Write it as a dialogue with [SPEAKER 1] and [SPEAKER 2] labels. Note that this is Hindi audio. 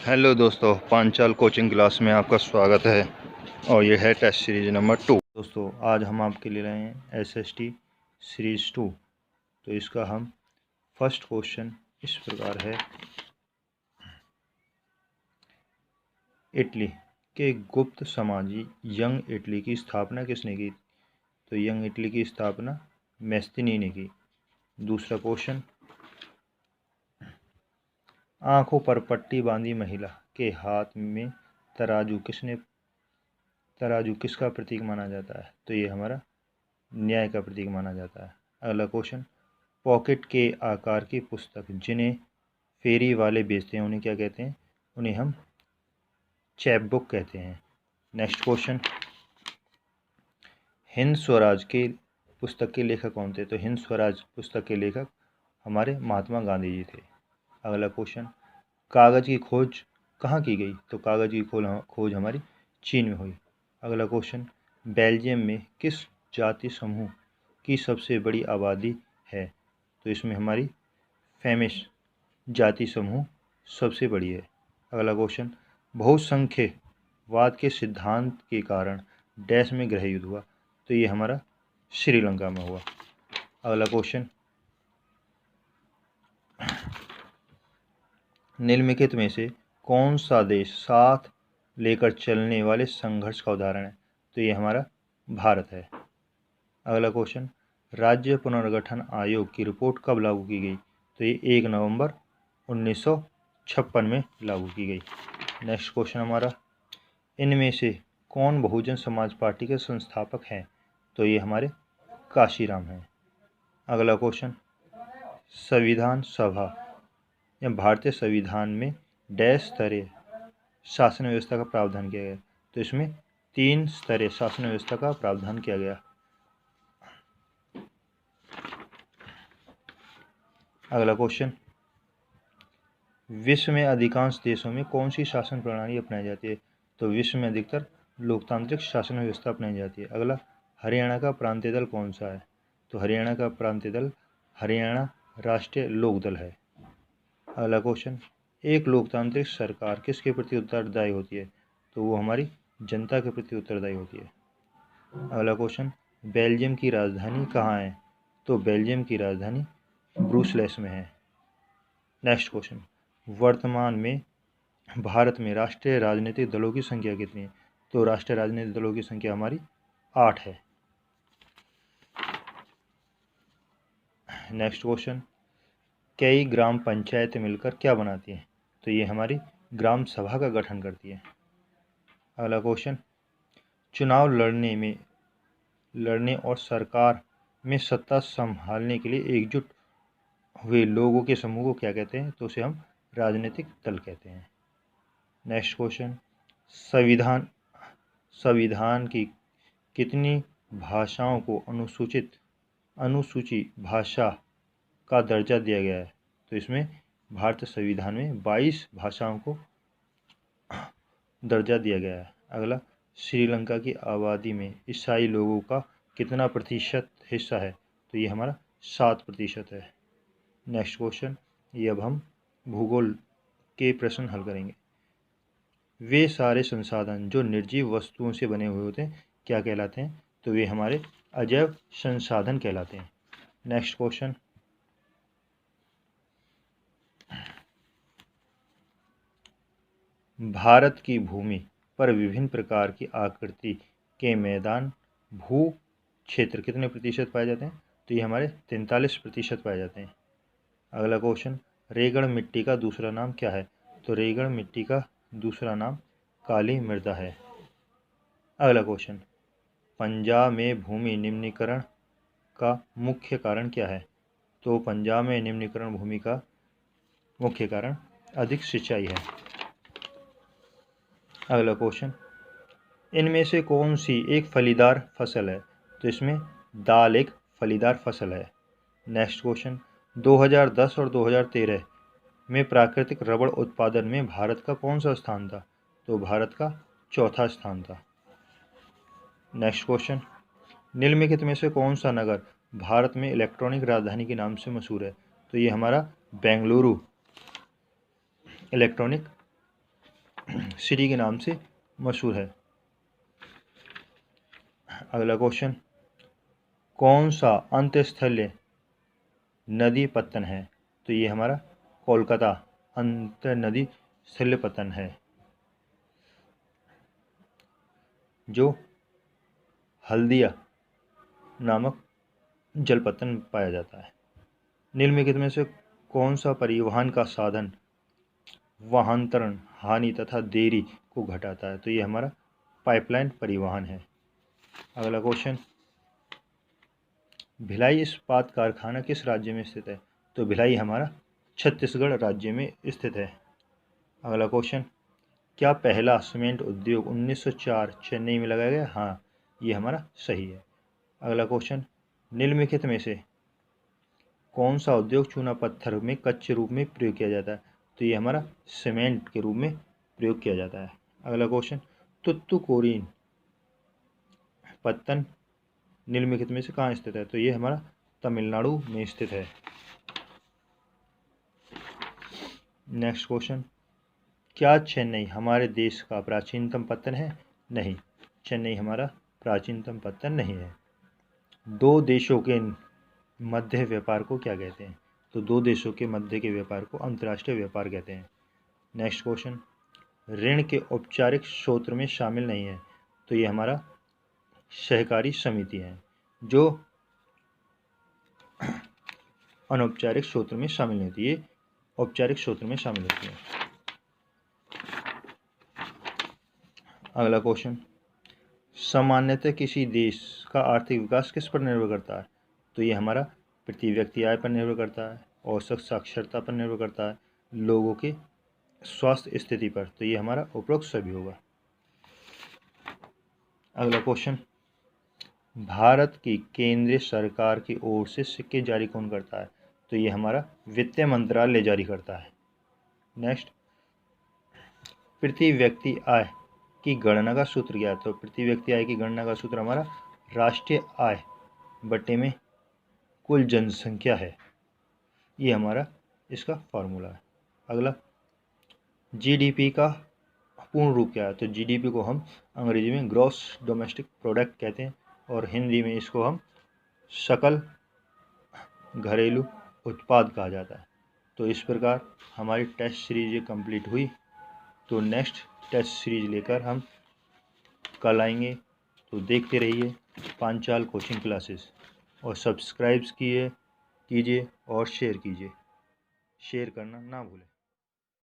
[SPEAKER 1] हेलो दोस्तों, पांचाल कोचिंग क्लास में आपका स्वागत है और ये है टेस्ट सीरीज नंबर 2। दोस्तों आज हम आपके लिए लाए हैं एसएसटी सीरीज 2। तो इसका हम फर्स्ट क्वेश्चन इस प्रकार है। इटली के गुप्त समाजी यंग इटली की स्थापना किसने की? तो यंग इटली की स्थापना मैस्तिनी ने की। दूसरा क्वेश्चन, आंखों पर पट्टी बांधी महिला के हाथ में तराजू किसका प्रतीक माना जाता है? तो ये हमारा न्याय का प्रतीक माना जाता है। अगला क्वेश्चन, पॉकेट के आकार की पुस्तक जिन्हें फेरी वाले बेचते हैं उन्हें क्या कहते हैं? उन्हें हम चैप बुक कहते हैं। नेक्स्ट क्वेश्चन, हिंद स्वराज के पुस्तक के लेखक कौन थे? तो हिंद स्वराज पुस्तक के लेखक हमारे महात्मा गांधी जी थे। अगला क्वेश्चन, कागज की खोज कहाँ की गई? तो कागज की खोज हमारी चीन में हुई। अगला क्वेश्चन, बेल्जियम में किस जाति समूह की सबसे बड़ी आबादी है? तो इसमें हमारी फेमिश जाति समूह सबसे बड़ी है। अगला क्वेश्चन, बहुसंख्यवाद के सिद्धांत के कारण डैश में गृह युद्ध हुआ? तो ये हमारा श्रीलंका में हुआ। अगला क्वेश्चन, निम्नलिखित में से कौन सा देश साथ लेकर चलने वाले संघर्ष का उदाहरण है? तो ये हमारा भारत है। अगला क्वेश्चन, राज्य पुनर्गठन आयोग की रिपोर्ट कब लागू की गई? तो ये 1 नवंबर 1956 में लागू की गई। नेक्स्ट क्वेश्चन हमारा, इनमें से कौन बहुजन समाज पार्टी के संस्थापक हैं? तो ये हमारे काशीराम हैं। अगला क्वेश्चन, संविधान सभा या भारतीय संविधान में डैश स्तरीय शासन व्यवस्था का प्रावधान किया गया? तो इसमें 3 स्तरीय शासन व्यवस्था का प्रावधान किया गया। अगला क्वेश्चन, विश्व में अधिकांश देशों में कौन सी शासन प्रणाली अपनाई जाती है? तो विश्व में अधिकतर लोकतांत्रिक शासन व्यवस्था अपनाई जाती है। अगला, हरियाणा का प्रांतीय दल कौन सा है? तो हरियाणा का प्रांतीय दल हरियाणा राष्ट्रीय लोक दल है। अगला क्वेश्चन, एक लोकतांत्रिक सरकार किसके प्रति उत्तरदायी होती है? तो वो हमारी जनता के प्रति उत्तरदायी होती है। अगला क्वेश्चन, बेल्जियम की राजधानी कहाँ है? तो बेल्जियम की राजधानी ब्रुसेल्स में है। नेक्स्ट क्वेश्चन, वर्तमान में भारत में राष्ट्रीय राजनीतिक दलों की संख्या कितनी है? तो राष्ट्रीय राजनीतिक दलों की संख्या हमारी 8 है। नेक्स्ट क्वेश्चन, कई ग्राम पंचायतें मिलकर क्या बनाती हैं? तो ये हमारी ग्राम सभा का गठन करती है। अगला क्वेश्चन, चुनाव लड़ने और सरकार में सत्ता संभालने के लिए एकजुट हुए लोगों के समूह को क्या कहते हैं? तो उसे हम राजनीतिक दल कहते हैं। नेक्स्ट क्वेश्चन, संविधान की कितनी भाषाओं को अनुसूची भाषा का दर्जा दिया गया है? तो इसमें भारतीय संविधान में 22 भाषाओं को दर्जा दिया गया है। अगला, श्रीलंका की आबादी में ईसाई लोगों का कितना प्रतिशत हिस्सा है? तो ये हमारा 7% है। नेक्स्ट क्वेश्चन, ये अब हम भूगोल के प्रश्न हल करेंगे। वे सारे संसाधन जो निर्जीव वस्तुओं से बने हुए होते हैं क्या कहलाते हैं? तो वे हमारे अजैव संसाधन कहलाते हैं। नेक्स्ट क्वेश्चन, भारत की भूमि पर विभिन्न प्रकार की आकृति के मैदान भू क्षेत्र कितने प्रतिशत पाए जाते हैं? तो ये हमारे 43% पाए जाते हैं। अगला क्वेश्चन, रेगड़ मिट्टी का दूसरा नाम क्या है? तो रेगड़ मिट्टी का दूसरा नाम काली मृदा है। अगला क्वेश्चन, पंजाब में भूमि निम्नीकरण का मुख्य कारण क्या है? तो पंजाब में निम्नीकरण भूमि का मुख्य कारण अधिक सिंचाई है। अगला क्वेश्चन, इनमें से कौन सी एक फलीदार फसल है? तो इसमें दाल एक फलीदार फसल है। नेक्स्ट क्वेश्चन, 2010 और 2013 में प्राकृतिक रबड़ उत्पादन में भारत का कौन सा स्थान था? तो भारत का 4था स्थान था। नेक्स्ट क्वेश्चन, निम्नलिखित में से कौन सा नगर भारत में इलेक्ट्रॉनिक राजधानी के नाम से मशहूर है? तो ये हमारा बेंगलुरु इलेक्ट्रॉनिक सिटी के नाम से मशहूर है। अगला क्वेश्चन, कौन सा अंतस्थलीय नदी पत्तन है? तो ये हमारा कोलकाता अंतर नदी स्थलीय पतन है, जो हल्दिया नामक जलपतन पाया जाता है। निम्नलिखित में से कौन सा परिवहन का साधन वाहनोत्तरण हानि तथा देरी को घटाता है? तो ये हमारा पाइपलाइन परिवहन है। अगला क्वेश्चन, भिलाई इस्पात कारखाना किस राज्य में स्थित है? तो भिलाई हमारा छत्तीसगढ़ राज्य में स्थित है। अगला क्वेश्चन, क्या पहला सीमेंट उद्योग 1904 चेन्नई में लगाया गया? हाँ, ये हमारा सही है। अगला क्वेश्चन, निम्नलिखित में से कौन सा उद्योग चूना पत्थर में कच्चे रूप में प्रयोग किया जाता है? तो ये हमारा सीमेंट के रूप में प्रयोग किया जाता है। अगला क्वेश्चन, तुत्तुकुड़ीन पत्तन निम्नलिखित में से कहाँ स्थित है? तो ये हमारा तमिलनाडु में स्थित है। नेक्स्ट क्वेश्चन, क्या चेन्नई हमारे देश का प्राचीनतम पत्तन है? नहीं, चेन्नई हमारा प्राचीनतम पत्तन नहीं है। दो देशों के मध्य व्यापार को क्या कहते हैं? तो दो देशों के मध्य के व्यापार को अंतर्राष्ट्रीय व्यापार कहते हैं। नेक्स्ट क्वेश्चन, ऋण के औपचारिक स्रोत में शामिल नहीं है? तो ये हमारा सहकारी समिति है, जो अनौपचारिक स्रोत में शामिल नहीं होती, ये औपचारिक स्रोत में शामिल होती है। अगला क्वेश्चन, सामान्यतः किसी देश का आर्थिक विकास किस पर निर्भर करता है? तो ये हमारा प्रति व्यक्ति आय पर निर्भर करता है, औसत साक्षरता पर निर्भर करता है, लोगों के स्वास्थ्य स्थिति पर। तो ये हमारा उपरोक्त सभी होगा। अगला क्वेश्चन, भारत की केंद्रीय सरकार की ओर से सिक्के जारी कौन करता है? तो ये हमारा वित्त मंत्रालय जारी करता है। नेक्स्ट, प्रति व्यक्ति आय की गणना का सूत्र क्या है? तो प्रति व्यक्ति आय की गणना का सूत्र हमारा राष्ट्रीय आय बटे में कुल जनसंख्या है, ये हमारा इसका फॉर्मूला है। अगला, जीडीपी का पूर्ण रूप क्या है? तो जीडीपी को हम अंग्रेजी में ग्रॉस डोमेस्टिक प्रोडक्ट कहते हैं, और हिंदी में इसको हम सकल घरेलू उत्पाद कहा जाता है। तो इस प्रकार हमारी टेस्ट सीरीज कंप्लीट हुई। तो नेक्स्ट टेस्ट सीरीज लेकर हम कल आएंगे। तो देखते रहिए पांचाल कोचिंग क्लासेस, और सब्सक्राइब कीजिए और शेयर कीजिए, शेयर करना ना भूलें।